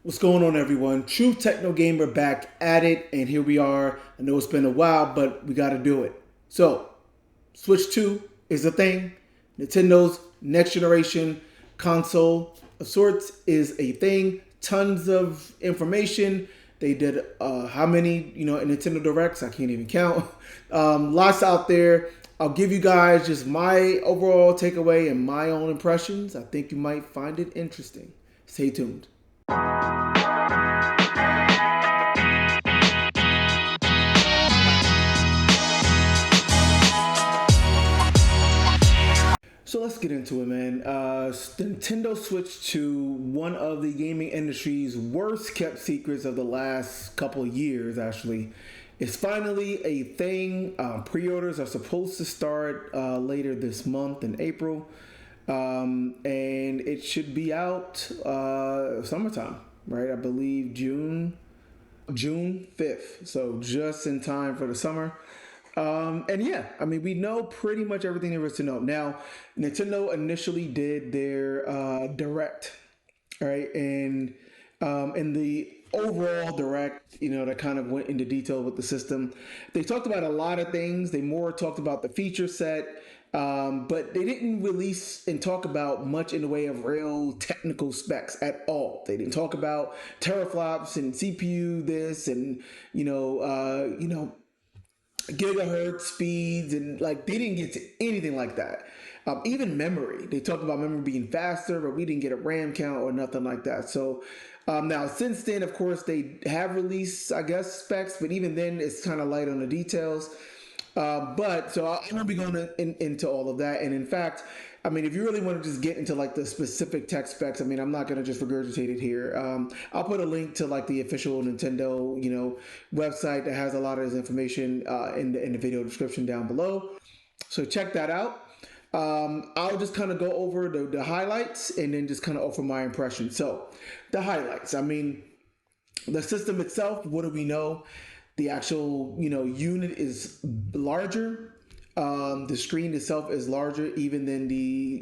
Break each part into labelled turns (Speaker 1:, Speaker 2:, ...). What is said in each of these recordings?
Speaker 1: What's going on, everyone? True Techno Gamer back at it, and here we are. I know it's been a while, but we got to do it. So, Switch 2 is a thing. Nintendo's next generation console of sorts is a thing. Tons of information. They did how many, Nintendo Directs? I can't even count. Lots out there. I'll give you guys just my overall takeaway and my own impressions. I think you might find it interesting. Stay tuned. So let's get into it, man. Nintendo switched to one of the gaming industry's worst kept secrets of the last couple of years, actually. It's finally a thing. Pre-orders are supposed to start later this month in April. And it should be out summertime, right? I believe June 5th. So just in time for the summer. And yeah, I mean, we know pretty much everything there is to know. Now, Nintendo initially did their direct, right? And in the overall direct, that kind of went into detail with the system. They talked about a lot of things. They more talked about the feature set, but they didn't release and talk about much in the way of real technical specs at all. They didn't talk about teraflops and CPU this and gigahertz speeds, and like they didn't get to anything like that. Even memory, they talked about memory being faster, but we didn't get a RAM count or nothing like that. So now since then, of course, they have released, I guess, specs, but even then, it's kind of light on the details. But so I'm gonna be going into all of that, and in fact, I mean, if you really want to just get into like the specific tech specs, I mean, I'm not gonna just regurgitate it here. I'll put a link to like the official Nintendo, website that has a lot of this information in the video description down below. So check that out. I'll just kind of go over the highlights and then just kind of offer my impression. So the highlights. I mean, the system itself. What do we know? The actual, unit is larger. The screen itself is larger even than the,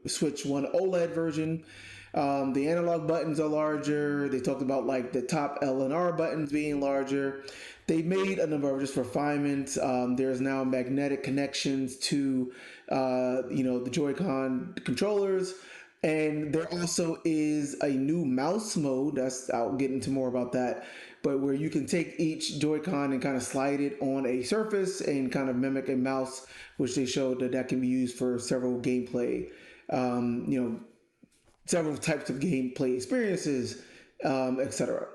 Speaker 1: Switch 1 OLED version. The analog buttons are larger. They talked about like the top L and R buttons being larger. They made a number of just refinements. There's now magnetic connections to, the Joy-Con controllers. And there also is a new mouse mode. I'll get into more about that. But where you can take each Joy-Con and kind of slide it on a surface and kind of mimic a mouse, which they showed that can be used for several gameplay, several types of gameplay experiences, etc.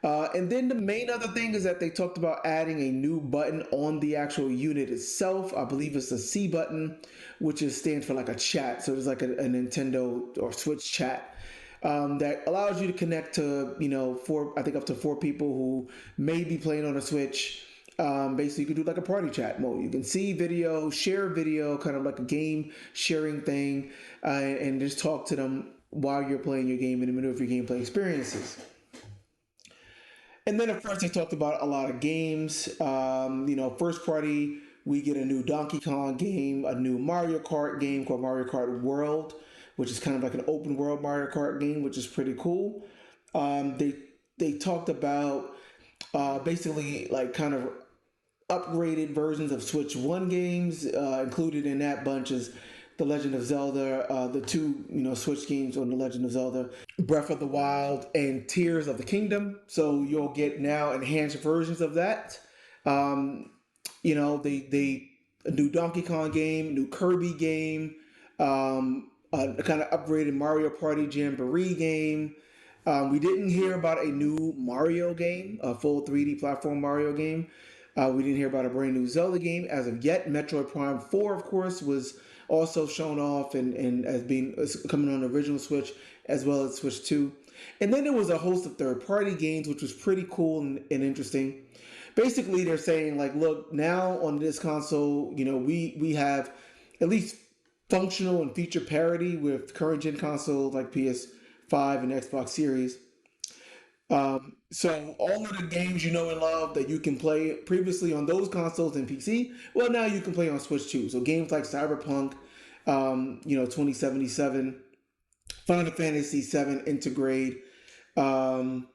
Speaker 1: And then the main other thing is that they talked about adding a new button on the actual unit itself. I believe it's the C button, which stands for like a chat. So it's like a Nintendo or Switch chat that allows you to connect to, I think up to four people who may be playing on a Switch. Basically, you can do like a party chat mode. You can see video, share video, kind of like a game sharing thing, and just talk to them while you're playing your game in the middle of your gameplay experiences. And then, of course, they talked about a lot of games. First party, we get a new Donkey Kong game, a new Mario Kart game called Mario Kart World, which is kind of like an open world Mario Kart game, which is pretty cool. They talked about basically like kind of upgraded versions of Switch 1 games. Included in that bunch is The Legend of Zelda, the two, Switch games on The Legend of Zelda, Breath of the Wild, and Tears of the Kingdom. So you'll get now enhanced versions of that. They a new Donkey Kong game, new Kirby game, a kind of upgraded Mario Party Jamboree game. We didn't hear about a new Mario game, a full 3D platform Mario game. We didn't hear about a brand new Zelda game as of yet. Metroid Prime 4, of course, was also shown off and as coming on the original Switch as well as Switch 2. And then there was a host of third-party games, which was pretty cool and interesting. Basically, they're saying like, look, now on this console, we have at least functional and feature parity with current gen consoles like PS5 and Xbox Series. So all of the games you know and love that you can play previously on those consoles and PC, well, now you can play on Switch too. So games like Cyberpunk, 2077, Final Fantasy VII Intergrade, um,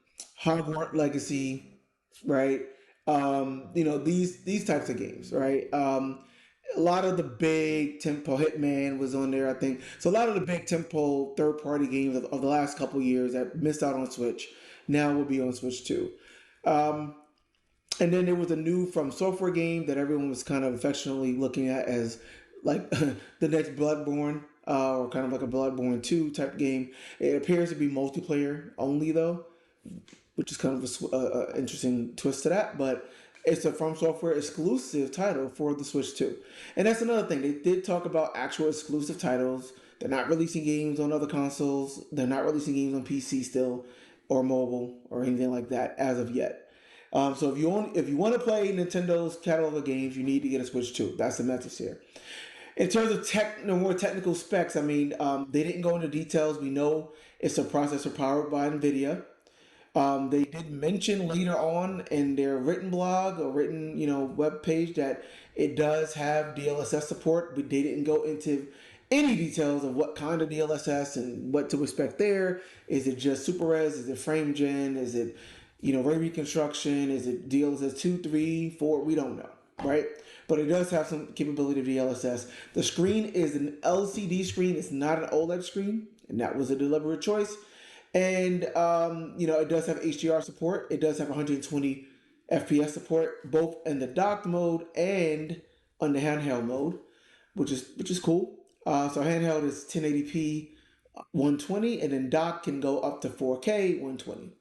Speaker 1: Hogwarts Legacy, right? These types of games, right? A lot of the big tempo Hitman was on there, I think. So a lot of the big tempo third party games of the last couple years that missed out on Switch now will be on Switch too. Um, and then there was a new From Software game that everyone was kind of affectionately looking at as like the next Bloodborne, or kind of like a Bloodborne 2 type game. It appears to be multiplayer only though, which is kind of a interesting twist to that. But it's a From Software exclusive title for the Switch 2. And that's another thing. They did talk about actual exclusive titles. They're not releasing games on other consoles. They're not releasing games on PC still, or mobile, or anything like that as of yet. So if you want to play Nintendo's catalog of games, you need to get a Switch 2. That's the message here. In terms of more technical specs, I mean, they didn't go into details. We know it's a processor powered by NVIDIA. They did mention later on in their written blog or written, web page that it does have DLSS support, but they didn't go into any details of what kind of DLSS and what to expect there. Is it just Super Res? Is it frame gen? Is it, ray reconstruction? Is it DLSS 2, 3, 4? We don't know, right? But it does have some capability of DLSS. The screen is an LCD screen. It's not an OLED screen, and that was a deliberate choice. And it does have HDR support. It does have 120 FPS support, both in the docked mode and on the handheld mode, which is cool. So handheld is 1080p 120, and then dock can go up to 4K 120.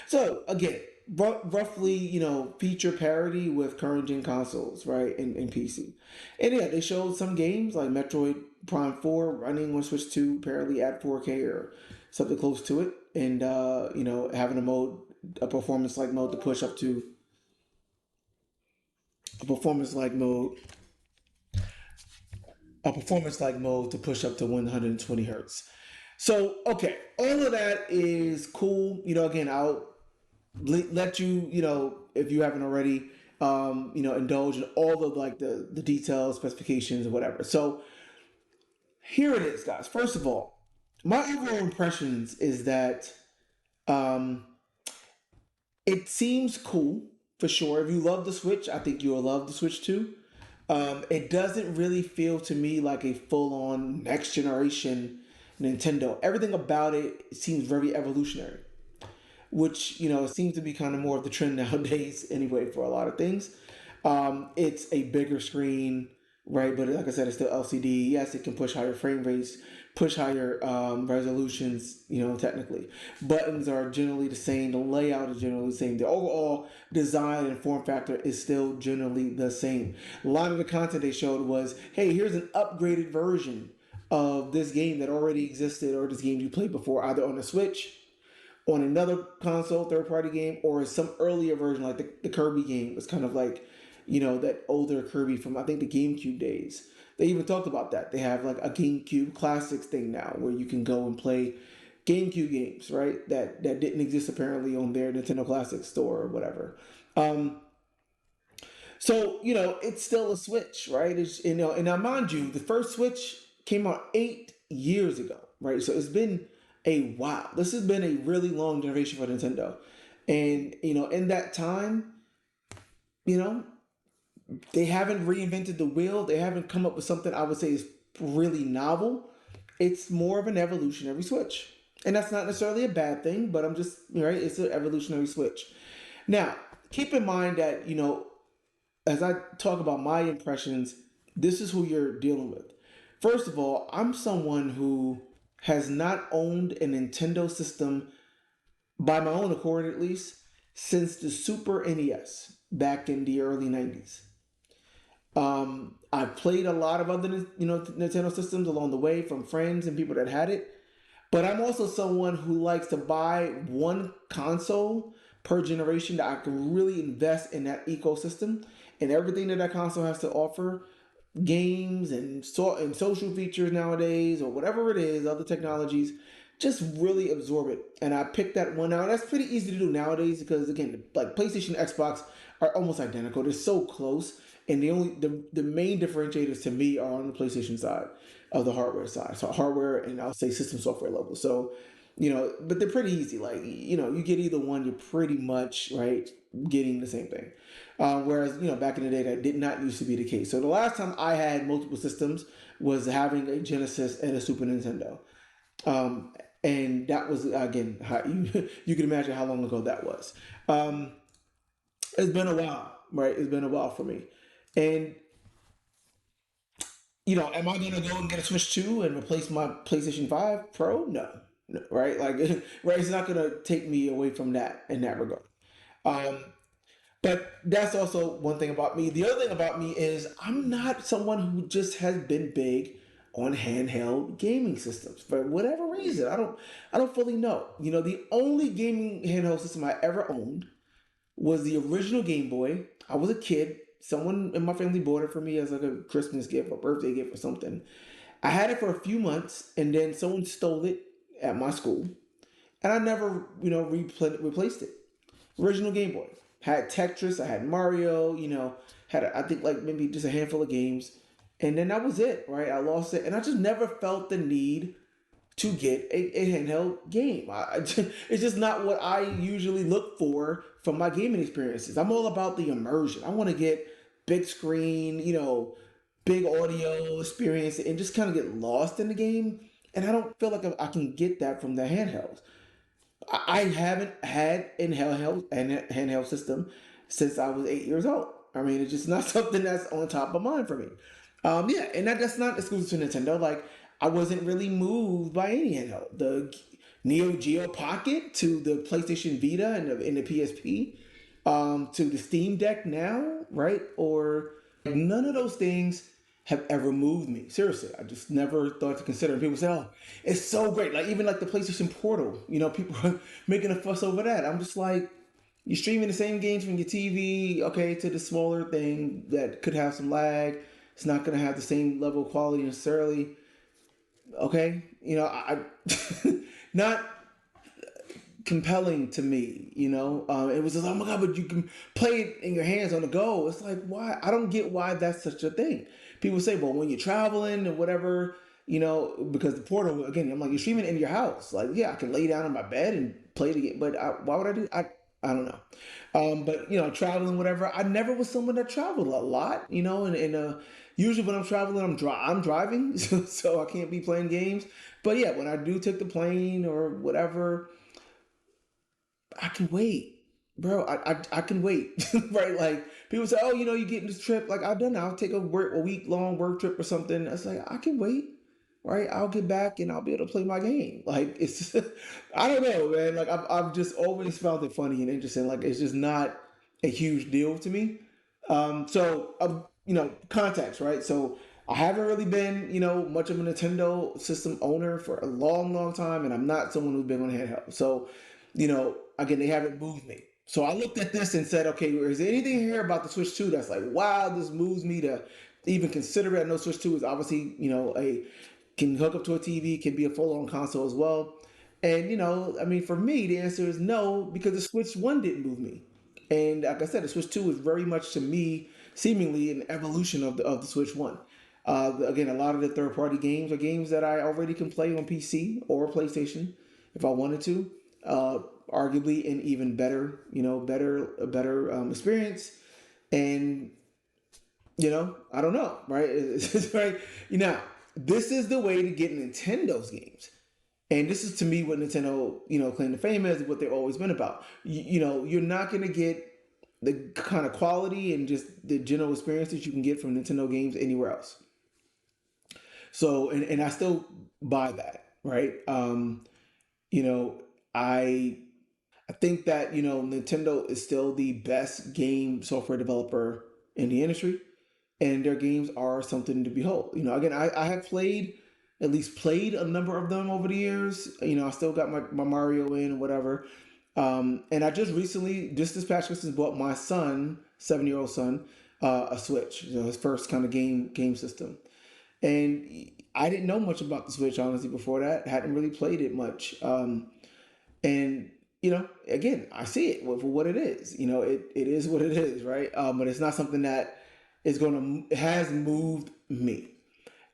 Speaker 1: So again, roughly, feature parity with current gen consoles, right, in PC. And yeah, they showed some games like Metroid Prime 4 running on Switch 2 apparently at 4K or something close to it, and having a performance like mode to push up to a performance like mode, a performance like mode to push up to 120 hertz. So okay, all of that is cool. Again, I'll let you, if you haven't already, indulge in all of like the details, specifications, or whatever. So here it is, guys. First of all, my overall impressions is that um, it seems cool for sure. If you love the Switch, I think you'll love the Switch too. It doesn't really feel to me like a full-on next generation Nintendo. Everything about it seems very evolutionary, which seems to be kind of more of the trend nowadays anyway for a lot of things. It's a bigger screen, right? But like I said, it's still LCD. Yes, it can push higher frame rates, push higher resolutions. Technically, buttons are generally the same. The layout is generally the same. The overall design and form factor is still generally the same. A lot of the content they showed was, hey, here's an upgraded version of this game that already existed, or this game you played before, either on the Switch, on another console, third party game, or some earlier version, like the Kirby game was kind of like, that older Kirby from, I think, the GameCube days. They even talked about that. They have like a GameCube Classics thing now where you can go and play GameCube games, right? That didn't exist apparently on their Nintendo Classics store or whatever. Um, so it's still a Switch, right? And now mind you, the first Switch came out 8 years ago, right? So it's been a while. This has been a really long generation for Nintendo, and in that time, you know, they haven't reinvented the wheel. They haven't come up with something I would say is really novel. It's more of an evolutionary switch, and that's not necessarily a bad thing. But I'm just right. It's an evolutionary switch. Now, keep in mind that as I talk about my impressions, this is who you're dealing with. First of all, I'm someone who has not owned a Nintendo system by my own accord, at least, since the Super NES back in the early 90s. I've played a lot of other, Nintendo systems along the way from friends and people that had it. But I'm also someone who likes to buy one console per generation that I can really invest in that ecosystem and everything that that console has to offer, games and social features nowadays, or whatever it is, other technologies, just really absorb it. And I picked that one out. That's pretty easy to do nowadays because again, like PlayStation, Xbox are almost identical. They're so close, and the main differentiators to me are on the PlayStation side of the hardware side. So hardware and I'll say system software level. So but they're pretty easy. Like, you get either one, you're pretty much right getting the same thing. Whereas, back in the day, that did not used to be the case. So the last time I had multiple systems was having a Genesis and a Super Nintendo. Um, and that was again, how you can imagine how long ago that was. Um, it's been a while, right? It's been a while for me. And am I gonna go and get a Switch 2 and replace my PlayStation 5 Pro? No. No, right? Like, right, it's not gonna take me away from that in that regard. Um, but that's also one thing about me. The other thing about me is I'm not someone who just has been big on handheld gaming systems for whatever reason. I don't fully know. The only gaming handheld system I ever owned was the original Game Boy. I was a kid. Someone in my family bought it for me as like a Christmas gift or birthday gift or something. I had it for a few months, and then someone stole it at my school, and I never, replaced it. Original Game Boy had Tetris, I had Mario, had I think like maybe just a handful of games, and then that was it. Right, I lost it, and I just never felt the need to get a handheld game. It's just not what I usually look for from my gaming experiences. I'm all about the immersion. I want to get big screen, big audio experience, and just kind of get lost in the game. And I don't feel like I can get that from the handhelds. I haven't had handheld system since I was 8 years old. I mean, it's just not something that's on top of mind for me. Yeah, and that's not exclusive to Nintendo. Like, I wasn't really moved by any handheld. The Neo Geo Pocket to the PlayStation Vita and the PSP, to the Steam Deck now, right? Or none of those things have ever moved me. Seriously, I just never thought to consider. And people say, "Oh, it's so great!" Like even like the PlayStation Portal, people are making a fuss over that. I'm just like, you're streaming the same games from your TV, okay, to the smaller thing that could have some lag. It's not going to have the same level of quality necessarily. Okay, not compelling to me. It was just, oh my god, but you can play it in your hands on the go. It's like, why? I don't get why that's such a thing. People say, well, when you're traveling and whatever, because the portal again, I'm like, you're streaming in your house. Like, yeah, I can lay down in my bed and play the game, but why would I do? I don't know. But traveling, whatever. I never was someone that traveled a lot. And usually when I'm traveling, I'm driving, so I can't be playing games. But yeah, when I do take the plane or whatever, I can wait, bro. I can wait, right? Like people say, oh, you getting this trip. Like I've done that. I'll take a week long work trip or something. It's like I can wait, right? I'll get back and I'll be able to play my game. Like it's, I don't know, man. Like I've just always found it funny and interesting. Like it's just not a huge deal to me. Context, right? So I haven't really been, much of a Nintendo system owner for a long, long time, and I'm not someone who's been on handheld. So, again, they haven't moved me. So I looked at this and said, okay, is there anything here about the Switch 2 that's like, wow, this moves me to even consider it? I know Switch 2 is obviously, a can hook up to a TV, can be a full-on console as well. And I mean, for me, the answer is no, because the Switch One didn't move me. And like I said, the Switch Two is very much to me, seemingly an evolution of the Switch One. Again, a lot of the third-party games are games that I already can play on PC or PlayStation if I wanted to. Arguably an even better, a better experience. And I don't know, right? It's right. This is the way to get Nintendo's games. And this is to me what Nintendo, claim to fame is, what they've always been about. You're not going to get the kind of quality and just the general experience that you can get from Nintendo games anywhere else. So, and I still buy that, right? You know, I I think that Nintendo is still the best game software developer in the industry, and their games are something to behold. Again, I have played at least played a number of them over the years. I still got my Mario in and whatever. And I just recently, just this past Christmas, bought my son, 7-year-old son, a Switch. His first kind of game system. And I didn't know much about the Switch honestly before that. Hadn't really played it much. And again, I see it for what it is. It is what it is, right? But it's not something that is going to has moved me,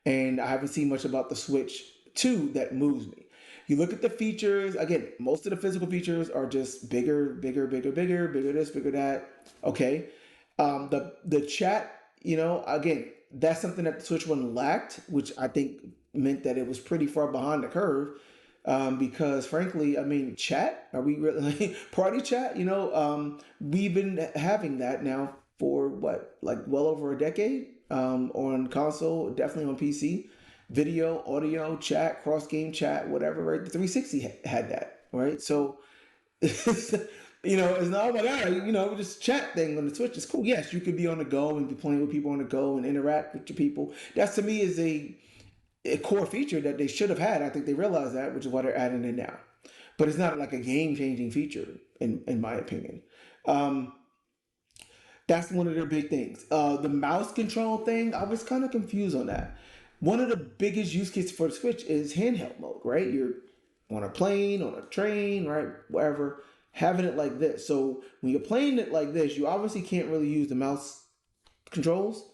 Speaker 1: and I haven't seen much about the Switch 2 that moves me. You look at the features. Again, most of the physical features are just bigger, bigger, bigger, bigger, bigger this, bigger that. Okay. The chat, again, that's something that the Switch One lacked, which I think meant that it was pretty far behind the curve. Because frankly, I mean, chat, are we really party chat? We've been having that now for what, like well over a decade, on console, definitely on PC, video, audio, chat, cross game chat, whatever, right? The 360 had that, right? So, it's not, oh my God, just chat thing on the Switch is cool. Yes, you could be on the go and be playing with people on the go and interact with your people. That to me is a core feature that they should have had. I think they realize that, which is why they're adding it now. But it's not like a game changing feature, in my opinion. Um, that's one of their big things. The mouse control thing, I was kind of confused on that. One of the biggest use cases for the Switch is handheld mode, right? You're on a plane, on a train, right? Wherever, having it like this. So when you're playing it like this, you obviously can't really use the mouse controls.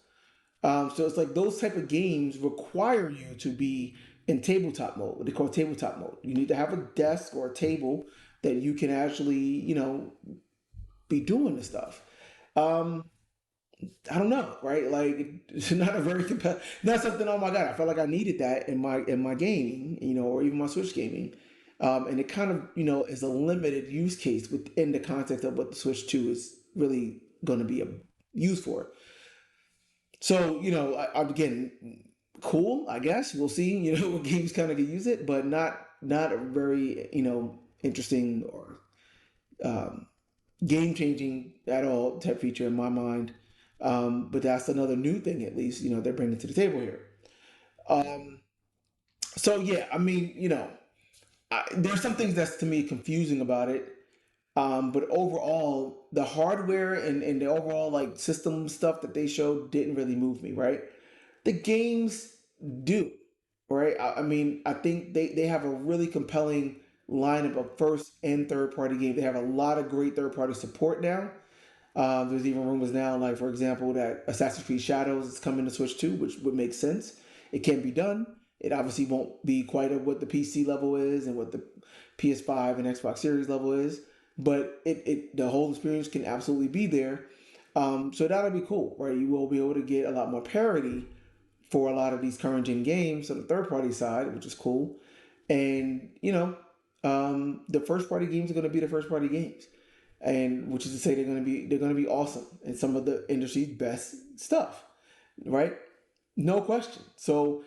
Speaker 1: So it's like those type of games require you to be in tabletop mode, what they call tabletop mode. You need to have a desk or a table that you can actually, be doing this stuff. Um, I don't know, right? Like it's not a very not something. Oh my god, I felt like I needed that in my gaming, or even my Switch gaming. And it kind of, is a limited use case within the context of what the Switch Two is really going to be used for. So, again, cool, I guess. We'll see, what games kind of can use it, but not a very, interesting or um, game changing at all type feature in my mind. But that's another new thing, at least, they're bringing to the table here. Um, so yeah, I mean, there's some things that's to me confusing about it. But overall, the hardware and the overall like system stuff that they showed didn't really move me, right? The games do, right? I mean, I think they have a really compelling lineup of first and third party games. They have a lot of great third party support now. There's even rumors now, like for example, that Assassin's Creed Shadows is coming to Switch 2, which would make sense. It can be done. It obviously won't be quite at what the PC level is and what the PS5 and Xbox Series level is, but the whole experience can absolutely be there. So that'll be cool, right? You will be able to get a lot more parity for a lot of these current gen games on the third party side, which is cool. And the first party games are going to be the first party games, and which is to say they're going to be awesome and some of the industry's best stuff, right? No question. So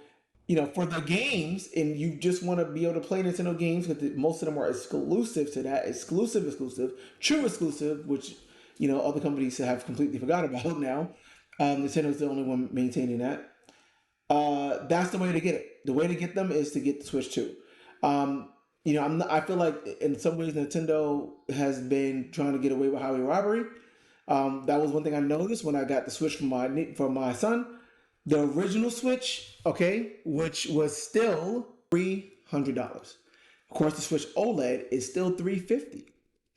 Speaker 1: for the games, and you just want to be able to play Nintendo games because most of them are exclusive to that, exclusive, true exclusive, which other companies have completely forgot about now. Nintendo's the only one maintaining that. That's the way to get it. The way to get them is to get the Switch 2. Um, I feel like in some ways Nintendo has been trying to get away with highway robbery. That was one thing I noticed when I got the Switch for my son. The original Switch, okay, which was still $300. Of course, the Switch OLED is still $350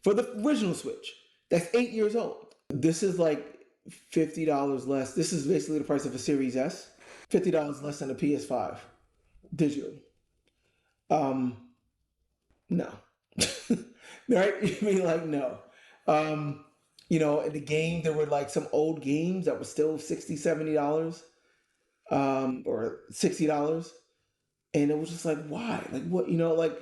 Speaker 1: for the original Switch. That's 8 years old. This is like $50 less. This is basically the price of a Series S. $50 less than a PS5 digital. Um, no, right? I mean, like no. Um, in the game there were like some old games that were still $60, $70, or $60, and it was just like why? Like what? Like,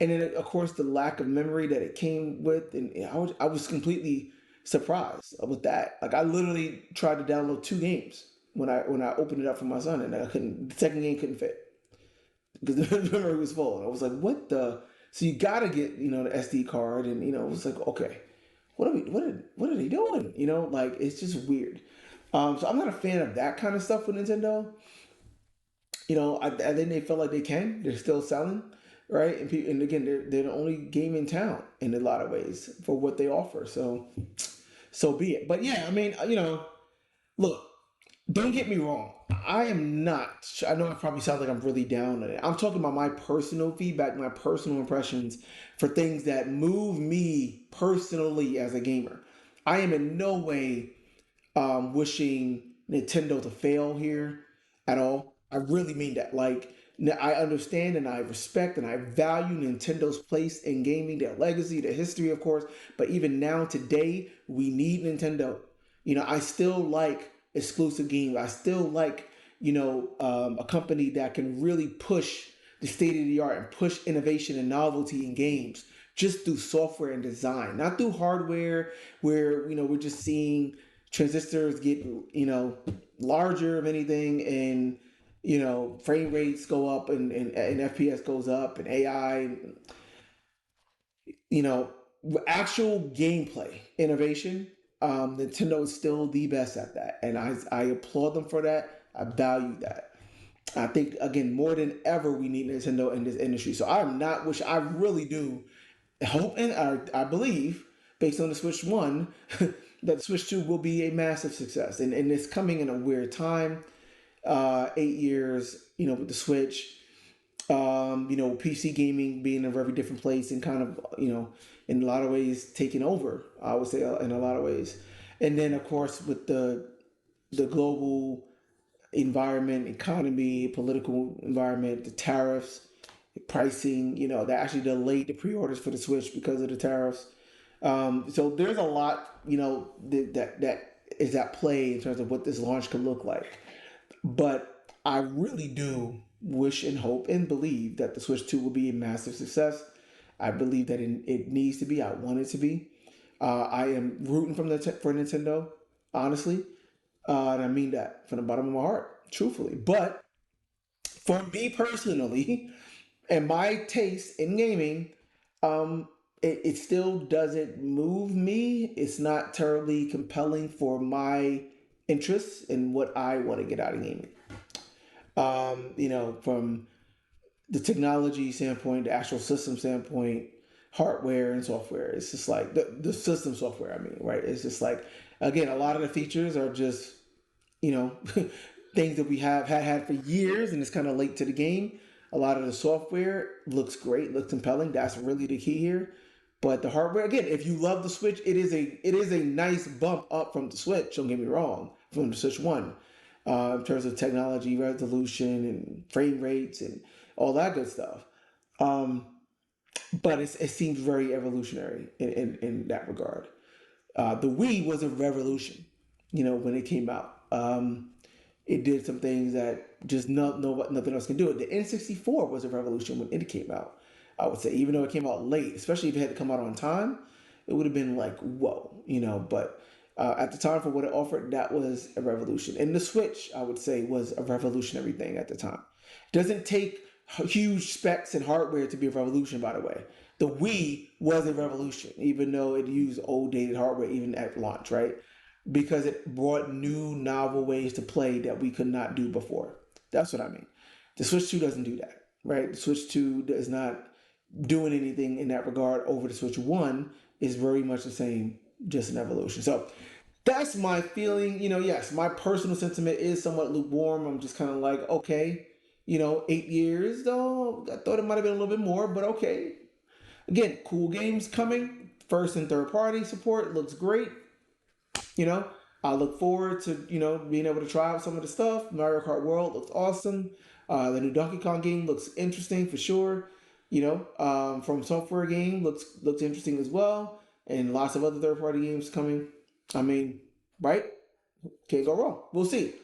Speaker 1: and then of course the lack of memory that it came with, and I was completely surprised with that. Like I literally tried to download two games when I opened it up for my son, and I couldn't. The second game couldn't fit because the memory was full. And I was like, what the? So you gotta get the SD card, and it was like, okay, what are they doing? Like it's just weird. So I'm not a fan of that kind of stuff with Nintendo. I think they feel like they can. They're still selling, right? And again, they're the only game in town in a lot of ways for what they offer. So be it. But yeah, I mean, look, don't get me wrong. I am not. I know it probably sounds like I'm really down on it. I'm talking about my personal feedback, my personal impressions for things that move me personally as a gamer. I am in no way wishing Nintendo to fail here at all. I really mean that. Like, Now, I understand and I respect and I value Nintendo's place in gaming, their legacy, their history, of course. But even now, today, we need Nintendo. I still like exclusive games. I still like, a company that can really push the state of the art and push innovation and novelty in games just through software and design, not through hardware where, we're just seeing transistors get, larger of anything, and frame rates go up, and FPS goes up, and AI, you know actual gameplay innovation. Nintendo is still the best at that, and I applaud them for that. I value that. I think, again, more than ever, we need Nintendo in this industry. So I'm not, which I really do hope, and I believe, based on the Switch One, that the Switch Two will be a massive success, and it's coming in a weird time. 8 years, with the Switch, PC gaming being in a very different place, and kind of, in a lot of ways taking over, I would say, in a lot of ways. And then, of course, with the global environment, economy, political environment, the tariffs, the pricing, that actually delayed the pre-orders for the Switch because of the tariffs. So there's a lot, that is at play in terms of what this launch could look like. But I really do wish and hope and believe that the Switch 2 will be a massive success. I believe that it needs to be. I want it to be. I am rooting for Nintendo, honestly. And I mean that from the bottom of my heart, truthfully. But for me personally, and my taste in gaming, it still doesn't move me. It's not terribly compelling for my interests and what I want to get out of gaming. From the technology standpoint, the actual system standpoint, hardware and software. It's just like the system software, I mean, right? It's just like, again, a lot of the features are just, you know, things that we have had for years, and it's kind of late to the game. A lot of the software looks great, looks compelling. That's really the key here. But the hardware, again, if you love the Switch, it is a nice bump up from the Switch. Don't get me wrong, from the Switch One, in terms of technology, resolution, and frame rates, and all that good stuff. Um, but it seems very evolutionary in that regard. The Wii was a revolution, when it came out. It did some things that just nothing else can do. The N64 was a revolution when it came out. I would say, even though it came out late, especially if it had to come out on time, it would have been like, whoa. But at the time, for what it offered, that was a revolution. And the Switch, I would say, was a revolutionary thing at the time. It doesn't take huge specs and hardware to be a revolution, by the way. The Wii was a revolution, even though it used old dated hardware even at launch, right? Because it brought new novel ways to play that we could not do before. That's what I mean. The Switch 2 doesn't do that, right? The Switch 2 is not doing anything in that regard over the Switch 1. Is very much the same, just an evolution. So that's my feeling. Yes, my personal sentiment is somewhat lukewarm. I'm just kind of like, okay, 8 years though. I thought it might have been a little bit more, but okay. Again, cool games coming. First and third party support looks great. You know, I look forward to, being able to try out some of the stuff. Mario Kart World looks awesome. The new Donkey Kong game looks interesting for sure. From Software game looks interesting as well, and lots of other third party games coming. I mean, right? Can't go wrong. We'll see.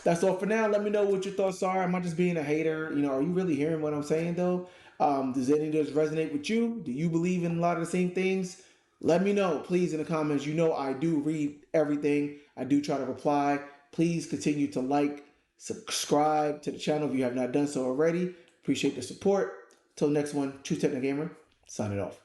Speaker 1: That's all for now. Let me know what your thoughts are. Am I just being a hater? Are you really hearing what I'm saying though? Does any of this resonate with you? Do you believe in a lot of the same things? Let me know, please, in the comments. I do read everything. I do try to reply. Please continue to like, subscribe to the channel if you have not done so already. Appreciate the support. Till next one, True Techno Gamer, signing off.